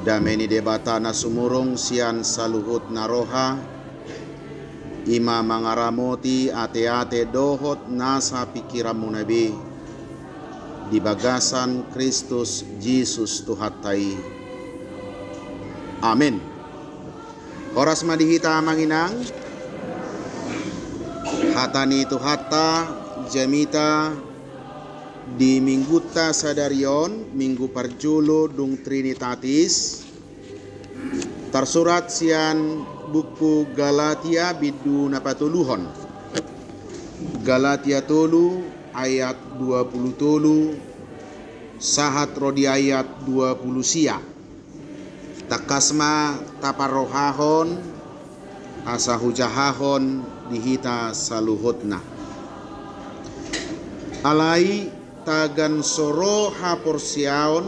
Dameni debata na sumurong siyan saluhut na roha, ima mangaramoti ate-ate dohot nasa pikiramu nabi, di bagasan Kristus Jesus Tuhatai. Amin. Oras madihita manginang, hatani tuhata jamita di mingguta sadarion minggu parjulo dung Trinitatis tersurat sian buku Galatia bidu napatuluhon Galatia tolu ayat 20 sahat rodi ayat 20 sia takasma taparohahon asa hujahahon dihita saluhutna alai tagan soro haporsiaon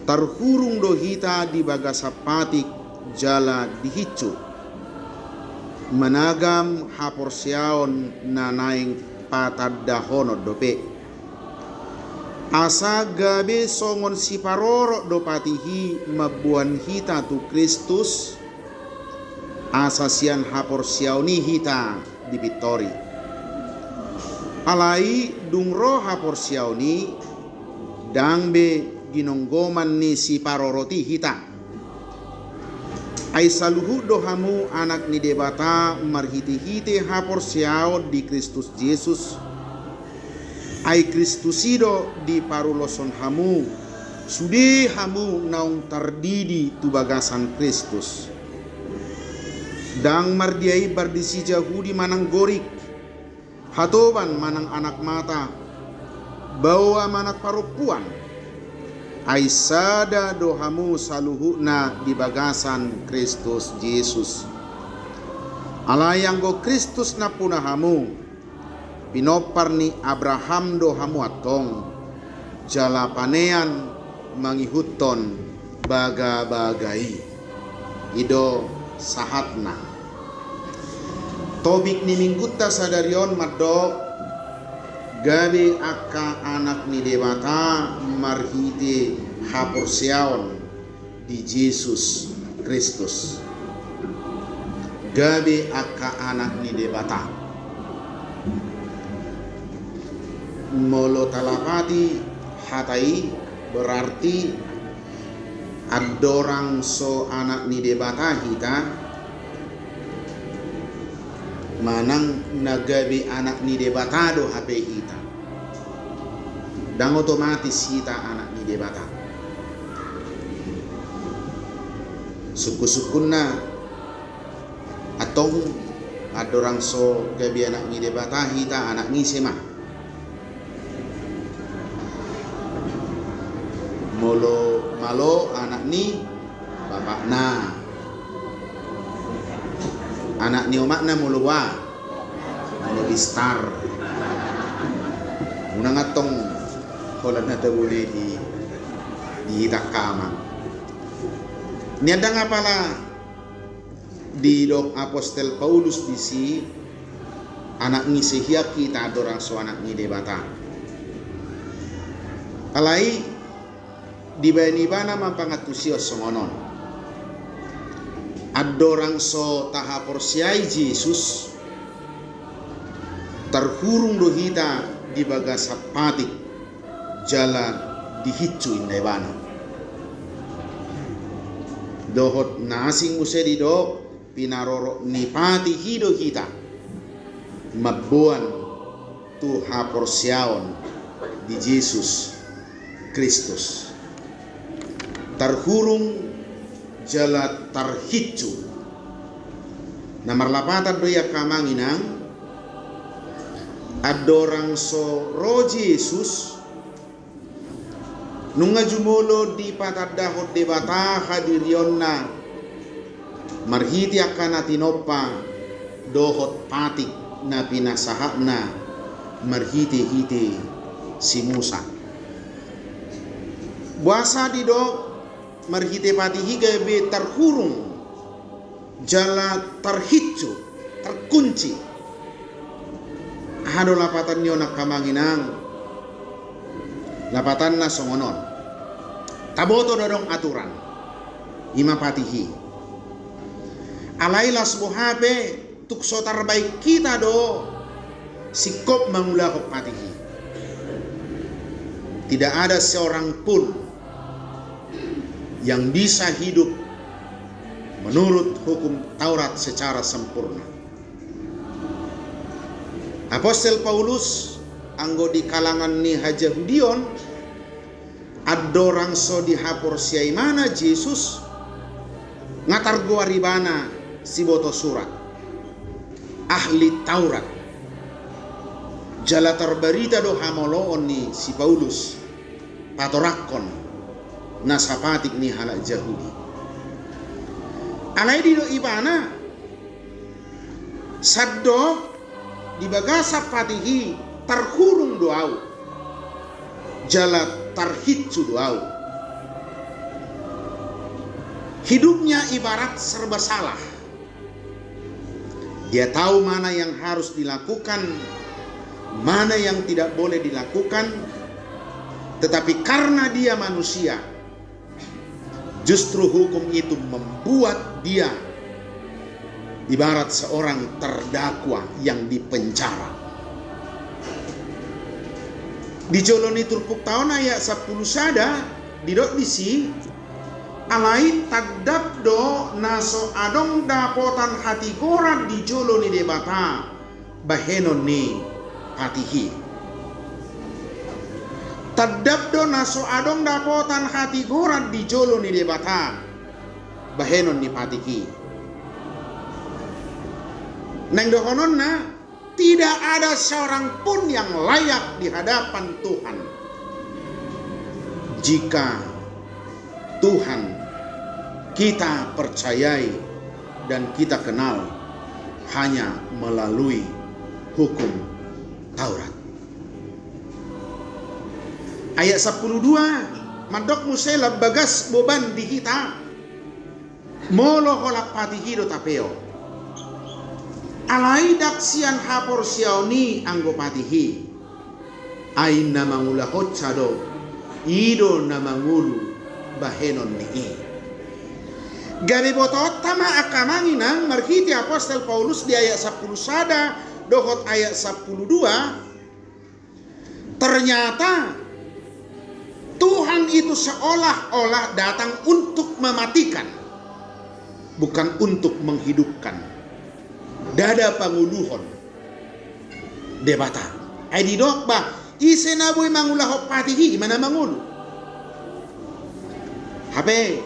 tarhurung dohita di bagasapatik jala dihicu managam haporsiaon na naing patadahonod dope asa gabe songon si paroro dopatihi mabuan hita tu Kristus asa sian haporsiaoni hita di Victory alai dung roha porsiauni dangbe ginonggoman ni si paroroti hita ay saluhu dohamu anak ni debata marhiti-hiti ha porsiao di Kristus Jesus ay Kristusido di paruloson hamu sudi hamu naung tardidi tu bagasan Kristus dang mardiai bardisi jahudi manang gorik hatoban manang anak mata bawa manak parupuan ay sada dohamu saluhuna di bagasan Kristus Jesus alayang go Kristus na punahamu pinopar ni Abraham dohamu atong jala panean mangihuton baga-bagai ido sahatna tobik ni mingguta sadarion maddo gabi akka anak ni debata marhiti haporsiaon di Jesus Kristus gabi akka anak ni debata molo talapati hatai berarti adorang so anak ni debata hita manang nagabi anak ni debatado HP hita dan otomatis hita anak ni debata suku-sukun na atong adorang so gabi anak ni debata hita anak ni sema molo malo anak ni bapak na anak ni omak na muluwa bistar unang atong holan na tabuli di takama nianda nga pala di dok Apostel Paulus bisi anak ni sehia kita adorang so anak ni debata alai di bani-bana mampangatusios songonon adorang so tahaporsiai Jesus terhurung dohita di bagasapatik jala dihicu indebana dohot nasing usedi do pinaroro nipati hido kita mabuan tu haporsiaon di Jesus Kristus terhurung jala tarhicu namarlapatan doya kamanginang adorang so ro Jesus nunga jumulo di patadahot debata hadirionna marhiti akana tinopa dohot patik na pinasahapna marhiti-hiti si Musa buasa di dok marhiti patihi gabe terhurung jala terhicu terkunci hado lapatan nyo nakamanginang lapatan na songonon taboto dodong aturan ima patihi. Alailas buhape tukso terbaik kita do sikop mangulahok patihi. Tidak ada seorang pun yang bisa hidup menurut hukum Taurat secara sempurna. Apostel Paulus anggo di kalangan ni Hajahudion adorang so dihapor siai mana Jesus ngatar gua ribana si boto surat ahli Taurat jala terberita do hamoloon ni si Paulus patorakon nasapatik ni halak Jahudi alai di do ibana saddo di bagasa patihi terkurung doau jala terhicu doau. Hidupnya ibarat serba salah. Dia tahu mana yang harus dilakukan, mana yang tidak boleh dilakukan, tetapi karena dia manusia, justru hukum itu membuat dia ibarat seorang terdakwa yang dipenjara. Di Joloni Turpuk tahun ayat 10 sada didok disi alai tadap do naso adong dapotan hati gorat di Joloni debata bahenon ni patihi. Tadap do naso adong dapotan hati gorat di Joloni debata bahenon ni patihi. Neng dohonon na tidak ada seorang pun yang layak di hadapan Tuhan jika Tuhan kita percayai dan kita kenal hanya melalui hukum Taurat. Ayat 12 mandok musela bagas boban di kita molo holak patihi do tapeo alai daksian hapor siaoni anggo patihi ain namangula hotsado ido namangulu bahenon ni gabi botot tama akamanginang marhiti Apostel Paulus di ayat 10 sada dohot ayat 12 ternyata Tuhan itu seolah-olah datang untuk mematikan bukan untuk menghidupkan. Dada panguluhon debata ay didok ba ise na boy mangulahok patihi mana mangulu habe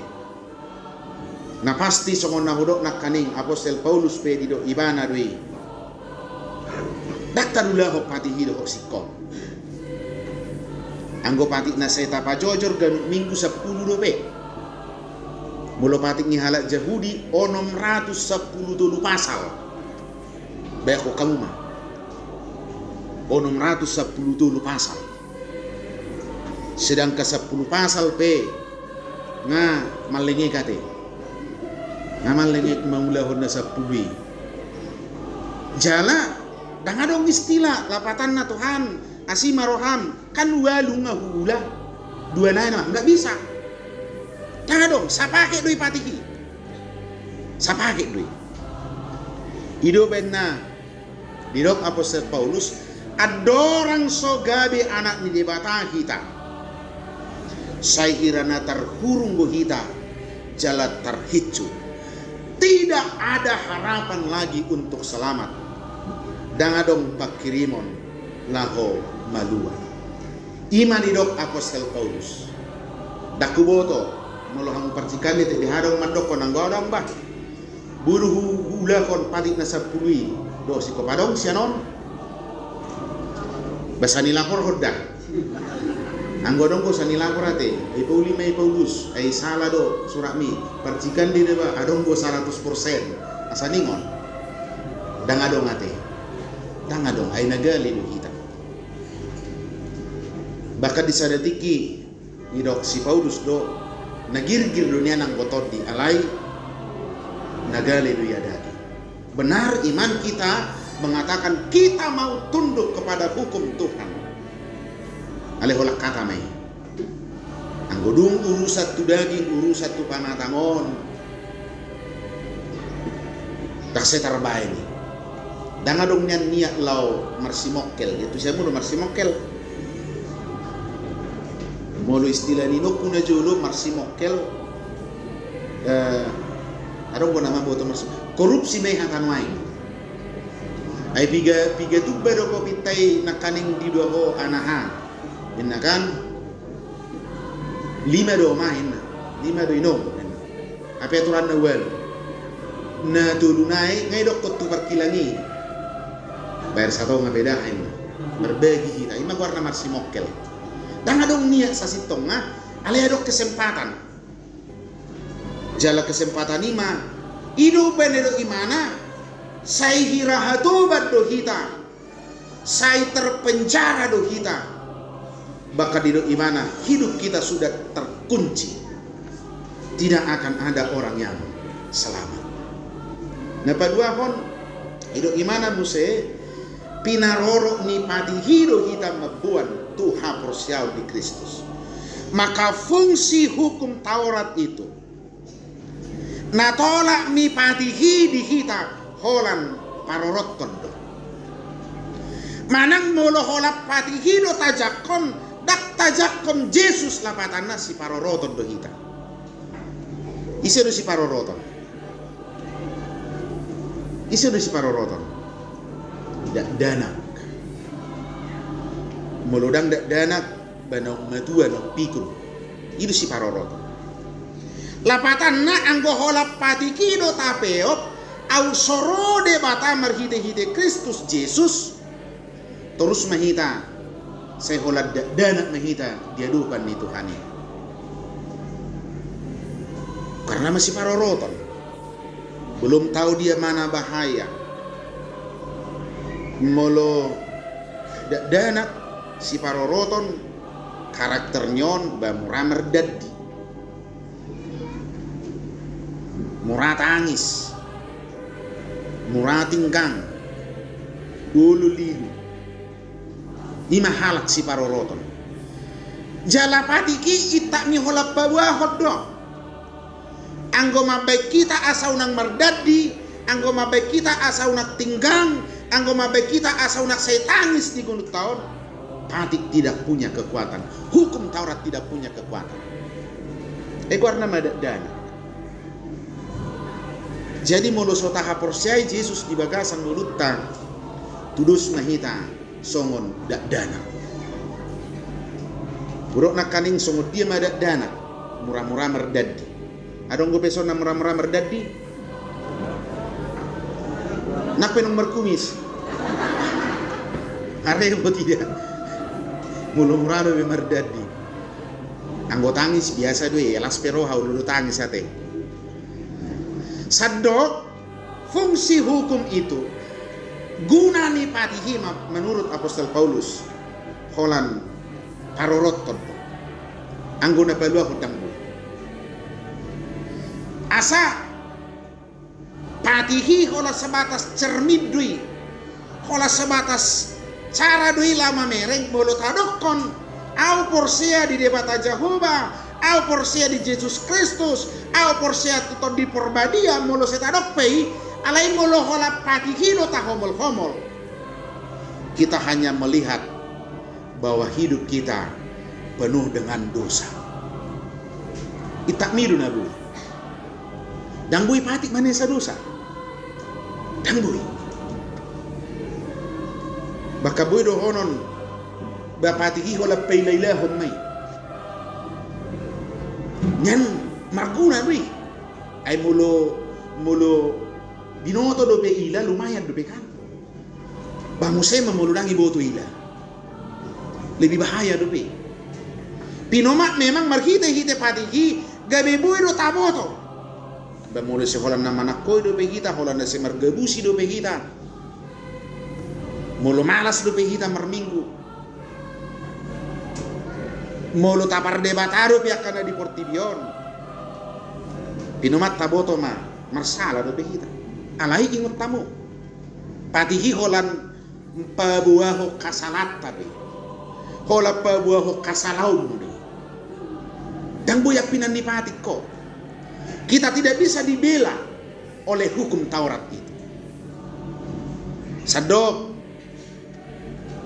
na pasti songon nahudok nak kaning Apostel Paulus pe didok ibana doi daktar ulahok patihi do sikon anggo patik na seta pajojor ganut minggu 10 do pe mulo patik ni halak Jahudi onom 110 dulu pasal Beko kaluma onom 110 dulu pasal sedang ke 10 pasal pe nga malengi kate nga malengi mangulahon na 10 jala dangadong istilah lapatan na Tuhan asimaroham kan walu nga hula dua na naman nggak bisa dangadong sapake doi patiki sapake doi hidup na didok Apostel Paulus adorang so gabi anak ni debata kita saya hirana terhurung go kita jalan terhicu tidak ada harapan lagi untuk selamat dangadong pakirimon laho malua iman didok Apostel Paulus dakuboto molohang percikan di hadong mandok konang godong bah buruh hula kon patik na 10 do si kopadong sianon basa nilapor hodda anggodong ko sa nilapor ate ay pauli may paulus ay sala do surami percikan di ba adong ko 100% asa ningon dangadong ate dangadong ay nagali do kita baka di sadatiki ni dok si Paulus do nagirgir dunia nang botot di alay nagali do yadaki. Benar iman kita mengatakan kita mau tunduk kepada hukum Tuhan. Aleholah kata mai. Anggodung urusat tu daging, urusat tu panatangon. Tak setarbain. Dangadong niyan niya law marsimokkel. Itu siya mulu marsimokkel. Mulu istilah nino kuna jolo marsimokkel. Adong ko naman boto marsimokkel. Korupsi may hakanway. Ay piga tu bado ko pitay nakaning di dua ko anaha. Inakan 5 do mahin. 5 do inom. Apa aturan na well. Na tulunay ngay dok ko tu parkilangi. Bayar satu ngabedahin. Berbagi kita. Ima gua na marsimokkel. Dan adong niya sa sitong alay adok kesempatan. Jala kesempatan ima. Ido benedo imana. Say hirahatubat do kita. Say terpenjara do kita. Baka di imana hidup kita sudah terkunci. Tidak akan ada orang yang selamat. Nah padua hon hidup imana muse pinaroro ni pati hidup kita mabuan Tuhan persiaw di Kristus. Maka fungsi hukum Taurat itu natolak mi pati di kita holan paroroton do. Manang molo holap pati hido tajakon dak tajakon Yesus lapatana si paroroton do kita. Isi do si paroroton. Isi do si paroroton. Danak. Molodang danak banong matua no pikul. Itu si paroroton. Lapatan na anggo holap pati kido tapeop au sorode bata marhite-hite Kristus Yesus terus mahita saya holad danak mahita diadukan ni Tuhan ini. Karena masih paroroton. Belum tahu dia mana bahaya. Molo danak si paroroton karakternya bamura merdadi. Murah tangis. Murah tingkang. Ulu lilu. Ima halak si paroroton. Jalapati ki itak mi holap bawa hoddo. Anggo mabek kita asau nang merdadi, anggo mabek kita asau nak tinggang, anggo mabek kita asau nak saya tangis di gunung tahun. Patik tidak punya kekuatan. Hukum Taurat tidak punya kekuatan. Warna dana. Jadi mulu sotaha persyai Yesus di bagasan mulutang tudus mahita songon dana. Buruk nak kaning songon dia madak dana murah-murah merdadi. Adong gue peso na murah-murah merdadi. Nak penong berkumis. Arebo tidak. Mulu murah do merdadi. Anggo tangis biasa do elas pero haulu tangis ate. Sadok fungsi hukum itu guna ni patihima menurut Apostol Paulus holan paroroton anggona balua hudang bu asa patihi hola sebatas cermin dui hola sebatas cara dui lama mereng bolo tadokon au porsia di debata Jehovah au porsia di Yesus Kristus au porsia tuton di porbadia molo setadok pei alai molo hola patihi lo tahomol-homol. Kita hanya melihat bahwa hidup kita penuh dengan dosa. Itak miru nabu. Dangbui patik mana sa dosa. Dangbui. Baka bui do honon bapatihi hola peilaila hommai. Nyan maguna bui. Ay mulo binoto do pe ila lumayan do pe kan. Bangusay mamuludangi boto ila. Lebih bahaya do pe. Pinomak memang marhite-hite patihi gabe bui do taboto. Bamulo si holan na manakoy do pe kita, holan na si margabusi do pe kita. Molo malas do pe kita marminggu. Molo tapar debataro pi akan di Portibion. Pinomat taboto ma marsala do pe kita. Alai ingot tamu. Patihi holan pabuaho kasalat tabi. Hola pabuaho kasalaw mo ni. Dan boyak pinan nipatik ko. Kita tidak bisa dibela oleh hukum Taurat itu. Sadok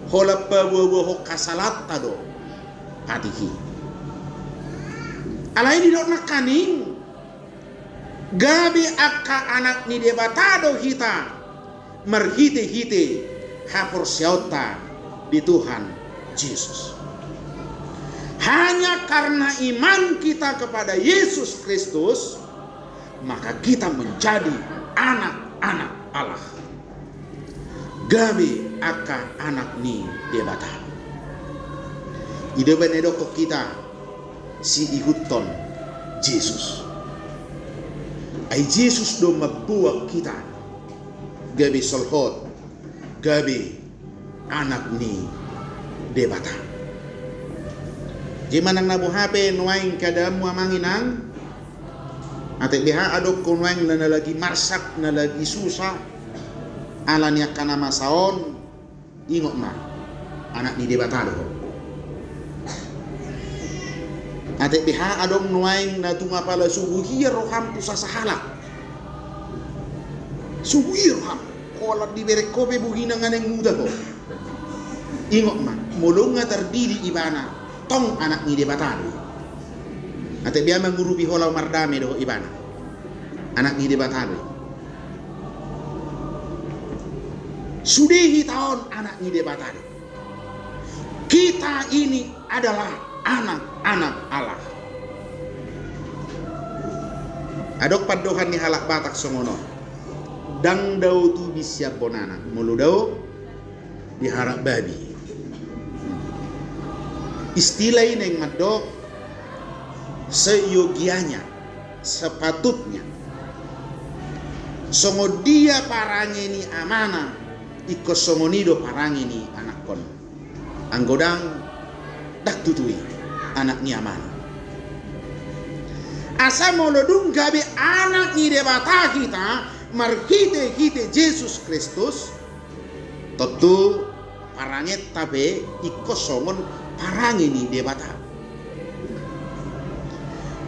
hola pawo kasalat tado patiki. Alai di dok nakaning gabi akka anak ni debatado kita merhite-hite hapor syauta di Tuhan Yesus. Hanya karena iman kita kepada Yesus Kristus, maka kita menjadi anak-anak Allah. Gabi aka anak ni debata. Ide benedoko kita si ihuton Yesus. Ay Yesus do mabuak kita. Gabi solhot. Gabi anak ni debata. Gimana nabuhape nuaing kadamu amanginang? Ate liha adok kunweng na lagi marsak na lagi susah alanya kana masaon ingot na anak ni debatado. Ate liha adok nuaing na tunga pala subuhir roham pusa sahalak. Subuhir roham kolat di berekope buhina nganeng muda ko. Ingot na mulung nga terdiri ibana tong anak ni debatado. Ate biya mangurubi holau mardame do ibana anak ni debatado. Sudihi tahun anak ni debatado. Kita ini adalah anak-anak Allah. Adok padohan ni halak batak songono. Dang daw tu bisya bonana. Mulu daw diharap babi. Istilah ini yang madok seyogianya, sepatutnya. Songo dia parangeni amana, iko songonido parangeni anak kon. Anggodang dak tutui anak ni amana. Asa molodung gabe anak ni debata kita marhite Yesus Kristus. Tentu paranget tabe iko songon parangeni debata.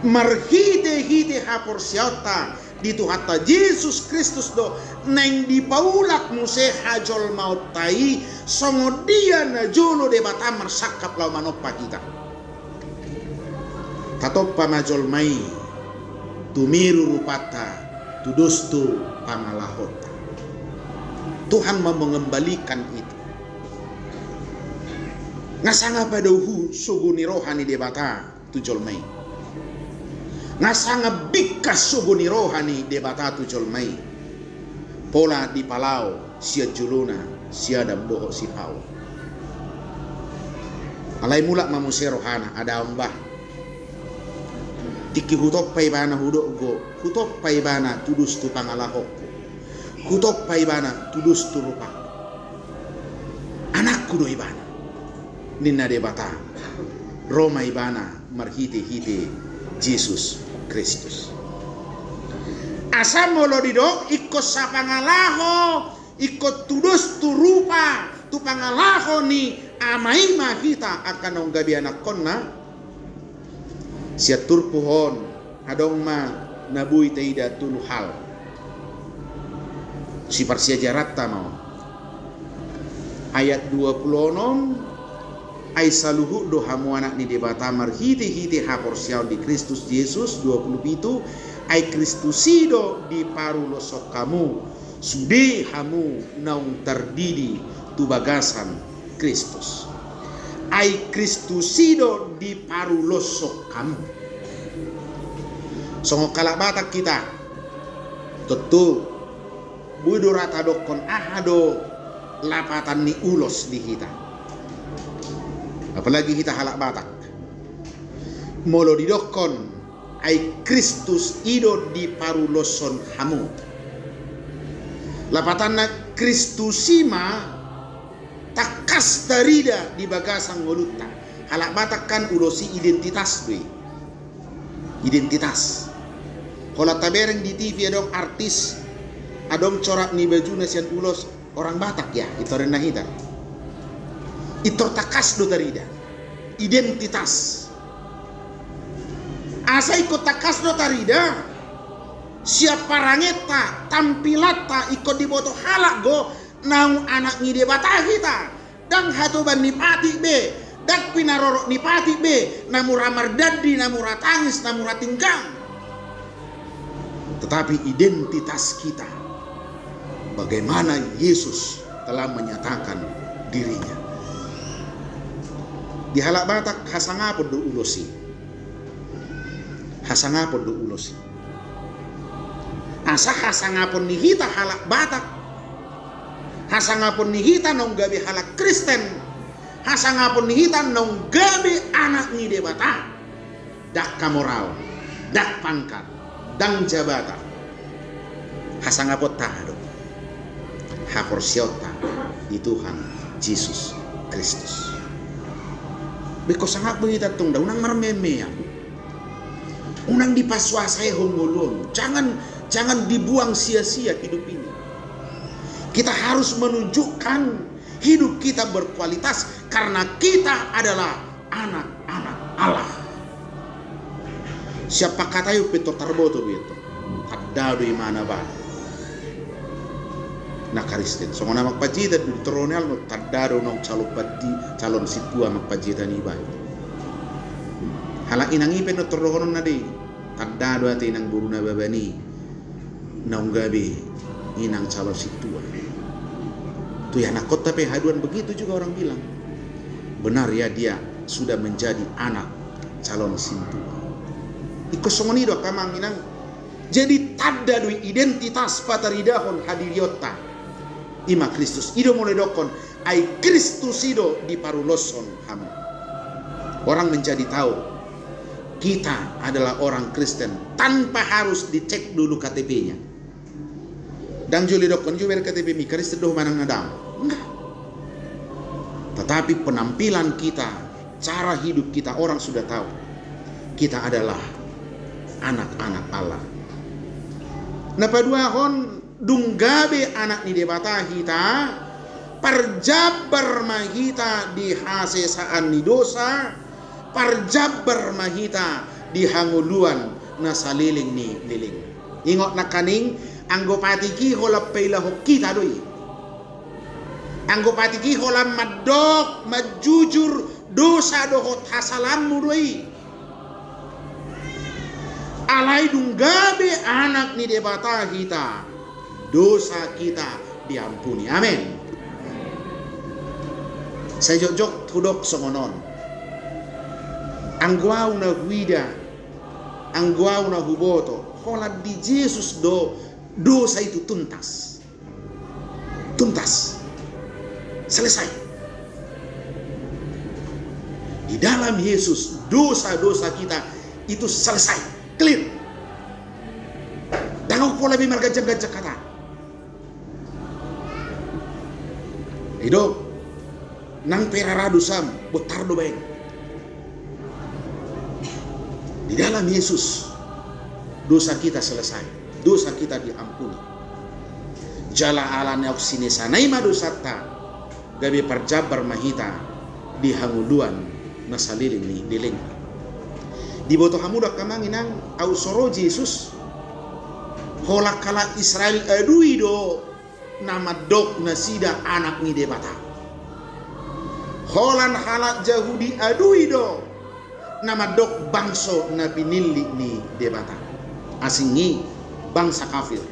Marhite hapor syauta dito hatta Yesus Kristus do neng dipaulak muse hajol maut tai songo dia na jolo de bata marsakap lau manopa kita. Tatoppa majol mai tumiru rupata tudustu pangalahota. Tuhan mau mengembalikan itu. Ngasanga padauhu suguni rohani de bata tujol mai. Ngasanga bikas suguni rohani debata tujol mai. Pola di palau sia juluna sia dam doho si pau. Alai mulak mamuse rohana ada ombah. Tiki hutok paibana hudok go. Hutok paibana tudus tu pangalahokku. Hutok paibana tudus tu rupa. Anakku do ibana. Nina debata. Roma ibana marhite Yesus Kristus. Asa molo didok ikut sa pangalaho, ikut tudus tu rupa tu pangalaho ni amai ma kita akan nonggabi anak konna. Sia turpuhon adong ma nabui teida tulu hal. Si parsia jaratta mau. Ayat 26 ai saluhu do hamu anak ni debata marhite hapor siau di Kristus Yesus 27 ai Kristusido di paru losok kamu sude hamu naung terdidi tu bagasan Kristus ai Kristusido di paru losok kamu songo kalak batak kita tentu budo rata dokon ahado lapatan ni ulos di kita. Apalagi kita halak batak. Molo didokon ai Kristus ido di paruloson hamu. Lapatanna Kristusima takas tarida di bagasang ngoluta. Halak batak kan ulosi identitas doi. Identitas. Kalau tabereng di TV adong artis adong corak ni baju nasian ulos orang Batak ya, itu rendah kita. Itu takas do tarida. Identitas. asa ikut takas do tarida siapa rangeta tampilata ikut diboto halak go naung anak ngide batah kita dang hatuban nipati be dak pinarorok nipati be namura mardadi namura tangis namura tingkang. Tetapi identitas kita, bagaimana Yesus telah menyatakan dirinya. Di halak Batak hasangapod do ulosi. Hasangapod do ulosi. Asa hasangapon ni hita halak Batak. Hasangapon ni hita nong gabi halak Kristen. Hasangapon ni hita nong gabi anak ni debata. Dak kamoraw, dak pangkat, dang jabata. Hasangapot tado. Haporsyota di Tuhan Yesus Kristus. Beko sangat begitu tung da unang marmemea. Unang dipaswasai hongolon. Jangan dibuang sia-sia hidup ini. Kita harus menunjukkan hidup kita berkualitas karena kita adalah anak-anak Allah. Siapa kata yu peto tarboto beto. Ada do mana ba? Nakaristen. So ngana magpajita di tronel no tadaro nong calon situa magpajita ni ba. Hala inangipen no torrohonon na di. Tadado ati nang buru na babani. Naung gabi inang calon situa. Tu ya nakot tapi haduan begitu juga orang bilang. Benar ya dia sudah menjadi anak calon situa. Ikosongonido kamang inang. Jadi tada dui identitas pataridahon hadiriyota ima Kristus ido mulai dokon ai Kristus ido di paruloson hamu. Orang menjadi tahu kita adalah orang Kristen tanpa harus dicek dulu KTP-nya. Dan juli dokon juwer KTP mi Kristen doh manang nadam. Enggak. Tetapi penampilan kita, cara hidup kita orang sudah tahu kita adalah anak-anak Allah. Napaduahon dunggabe anak ni debata hita parjabar mahita di hasesaan ni dosa parjabar mahita di hanguluan na saliling ni liling. Ingot na kaning anggo patiki hola pela kita doi. Anggo patiki hola madok majujur dosa dohot hasalamu doi. Alai dunggabe anak ni debata kita dosa kita diampuni. Amin. Saya jok tudok songonon. Angguau na huida, angguau na huboto. Hola di Yesus dosa itu tuntas. Tuntas. Selesai. Di dalam Yesus dosa-dosa kita itu selesai. Clear. Tangau pola bimar gajah-gajah kata. Hidup nang peraradu sam botardo baik. Di dalam Yesus dosa kita selesai. Dosa kita diampuni. Jala ala neok sini sanai madosata gabi parjabar mahita di hanguluan nasaliling ni diling. Di boto hamuda kamanginang au soro Jesus hola kala Israel aduido nama dok nasida anak ni debata holan halak Yahudi aduido nama dok bangso na pinili ni debata asingi bangsa kafir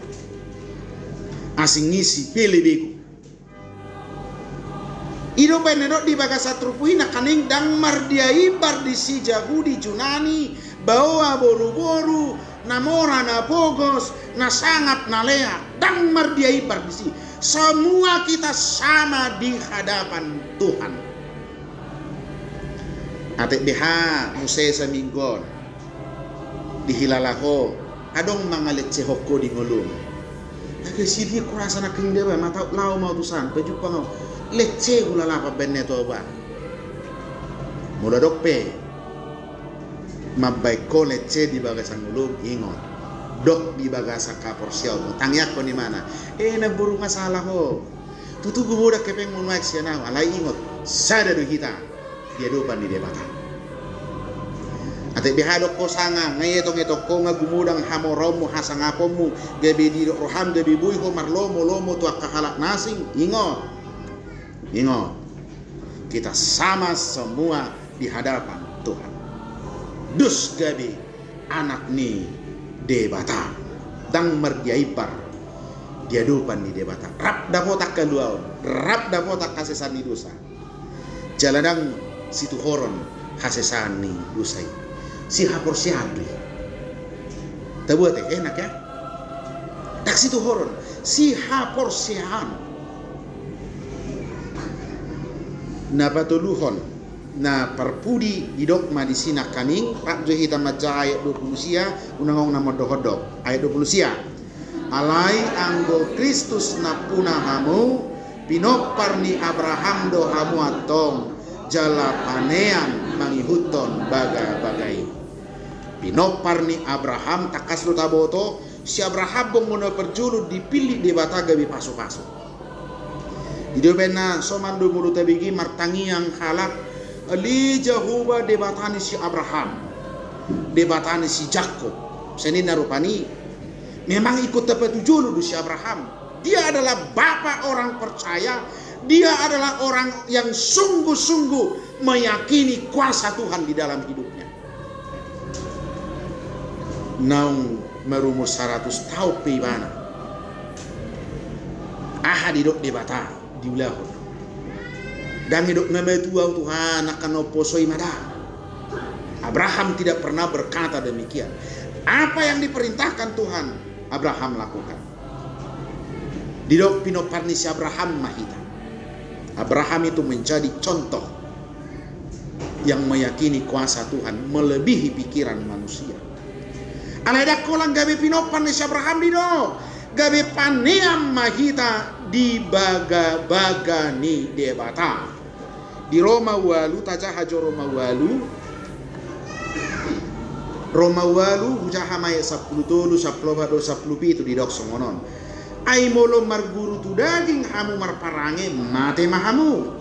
asingi si pelebeku ido benedok di bagasa trupui na kaning dang mardiai bardisi Yahudi Junani bawa boru-boru namora na pogos na sangap na lea dang mardiai bardisi semua kita sama di hadapan Tuhan. Atik beha musay sa minggon dihilalako adong mga letsehoko di ngulong kasi di kurasa na keng dewa mataw lao mautusan pejuk pangaw letse hulala pa beneto ba mula dokpe mabay ko letse di bagasa ngulong ingon dok di bagasa kaporsyaw mo tangyak ko ni mana naburu masalah ko tutugo mo da kepeng mo maik siya na alay ingot sada do hita dia dupan di debata Ate bihadok ko sanga ngayetong ito ko nga gumudang hamorom mo hasangapon mo gabi di roham gabi buy ko marlomo lomo tu kakalak nasing ingot kita sama semua di hadapan Tuhan. Dus gabi anak ni debata dang merdiaibar dia dupan ni debata rap dapotak keluar rap dapotak kasesan ni dosa jaladang situ horon kasesan ni dosai si hapor si hadri tabuat enak ya tak situ horon si hapor si han na patuluhon na parpudi di dogma di sina kaning pak jo hitam maja ayat 20 sia unangong na modohodok ayat 20 sia alai anggo Kristus na punah hamu pinopar ni Abraham do hamu atong jala panean mangihuton bagai-bagai pinopar ni Abraham takas lu taboto si Abraham bong muna perjulu dipilih di bata gabi pasu-pasu di dobena somando mulu tabigi martangi yang halak ali jahuba debatani si Abraham debatani si Jakob senin narupani memang ikut tepat tujuan si Abraham dia adalah bapak orang percaya dia adalah orang yang sungguh-sungguh meyakini kuasa Tuhan di dalam hidupnya. Naung merumur 100 tahun pibana. Aha didok debata di wilayah. Dan hidup ngemetua Tuhan akan oposoi mada. Abraham tidak pernah berkata demikian. Apa yang diperintahkan Tuhan Abraham lakukan. Didok pinoparni si Abraham mahita. Abraham itu menjadi contoh yang meyakini kuasa Tuhan melebihi pikiran manusia. Alada kolang gabe pinopan ni Abraham dino gabe paneam mahita di baga-baga ni debata. Di Roma walu tajaha jo Roma walu hujaha maya 10 tolu 10 bado 10 pitu di dok songonon. Ai molo marguru tu daging hamu marparange mate mahamu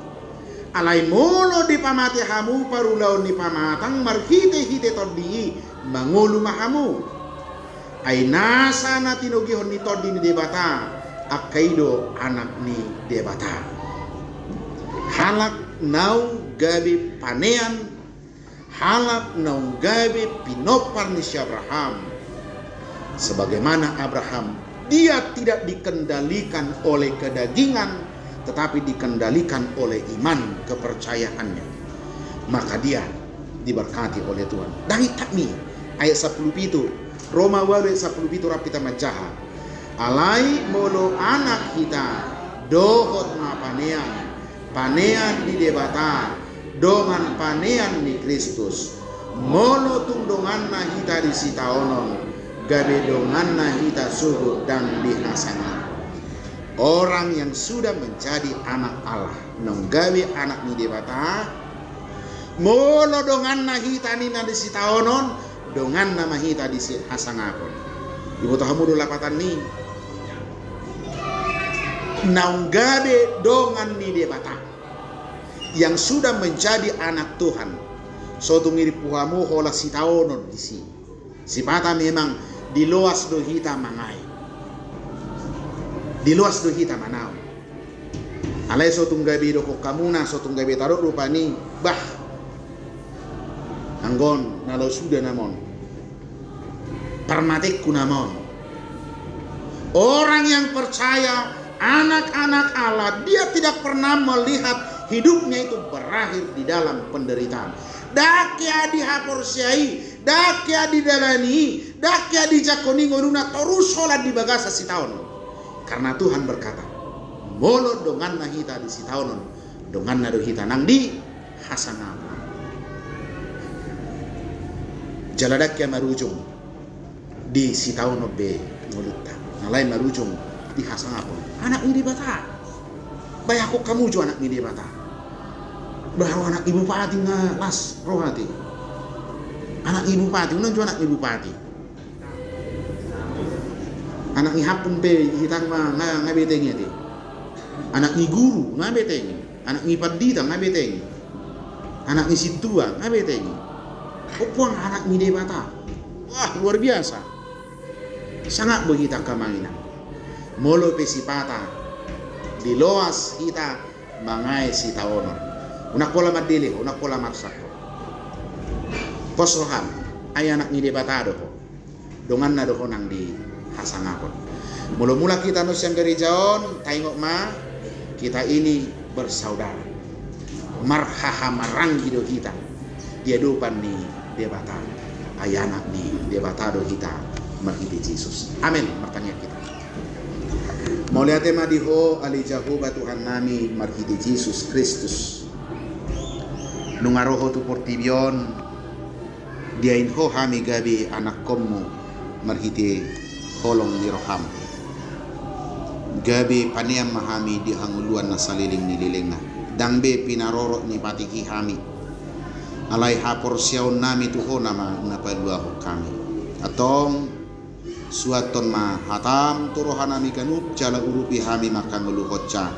alai molo di pamate hamu parulaon ni pamatang marhite-hite todi mangulu mahamu ai nasa na tinogihon ni todi ni debata akaido anak ni debata halak nau gabi panean halak nau gabi pinopar ni si Abraham sebagaimana Abraham dia tidak dikendalikan oleh kedagingan tetapi dikendalikan oleh iman kepercayaannya maka dia diberkati oleh Tuhan. Dari takmi ayat 10 itu Roma walu ayat 10 itu rapita majaha alai molo anak kita dohot ma panean di debata dongan panean ni Kristus molo tundongan na hita di sitaonon gabe dongan na hita suhu dan dihasana. Orang yang sudah menjadi anak Allah nonggawe anak ni debata molo dongan na hita ni na di sitaonon dongan na mahita di hasangapon. Ibu tahamu do lapatan ni nonggawe dongan ni debata yang sudah menjadi anak Tuhan so tungiri puhamu hola sitaonon di si pata memang di luas do hita mangai di luas do hita manau alai so tunggabi do kamuna so tunggabi taruh rupani bah anggon nalo sudah namon parmatikku namon orang yang percaya anak-anak Allah dia tidak pernah melihat hidupnya itu berakhir di dalam penderitaan dakia dihaporsiai dakia didalani dakia dijakoni ngonuna terus sholat di bagasa sitaon karena Tuhan berkata molo dongan na hita di sitaonon dongan na do hita nang di hasanam jaladakia marujung di sitaono be ngolita nalain marujung di hasanapon anak ini bata bayako kamu jo anak ini bata bahwa anak ibu pati nga las rohati anak ibu pati unan jo anak ibu pati anak ihapun pe hitang ma nga beteng yati anak ni guru nga beteng anak ni padita nga beteng anak ni situa nga beteng Upuang anak ni debata. Wah, luar biasa. Sangat begitu kemangina. Molo pesipata di loas kita mangai si taono. Unak pola madili, unak pola marsako. Posroham, ay anak ni debata do. Dongan na do nang di hasangakon. Mula-mula kita nusyang gerijaon, tengok ma kita ini bersaudara. Marhaha marang gitu kita. Dia dupan ni debata. Ay anak ni debata do kita marhiti Jesus. Amin. Bertanya kita. Mauliate madiho ali Jehovah Tuhan nami marhiti Jesus Kristus. Nungaroho tu portibion dia inho hami gabi anak komu marhiti holong ni roham. Gabi paniam mahami di hanguluan na saliling nililinga. Dangbe pinaroro ni patiki hami. Alay hapor siyaw nami tuho nama napaluaho kami. Atong suaton ma hatam turohan nami kanup jala urupi hami makanguluhotca.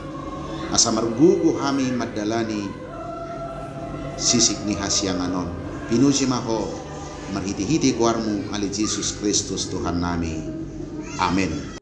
Asa margugu hami madalani sisik ni hasyanganon. Pinusi maho marhiti-hiti kuarmu ali Jesus Kristus Tuhan nami. Amin.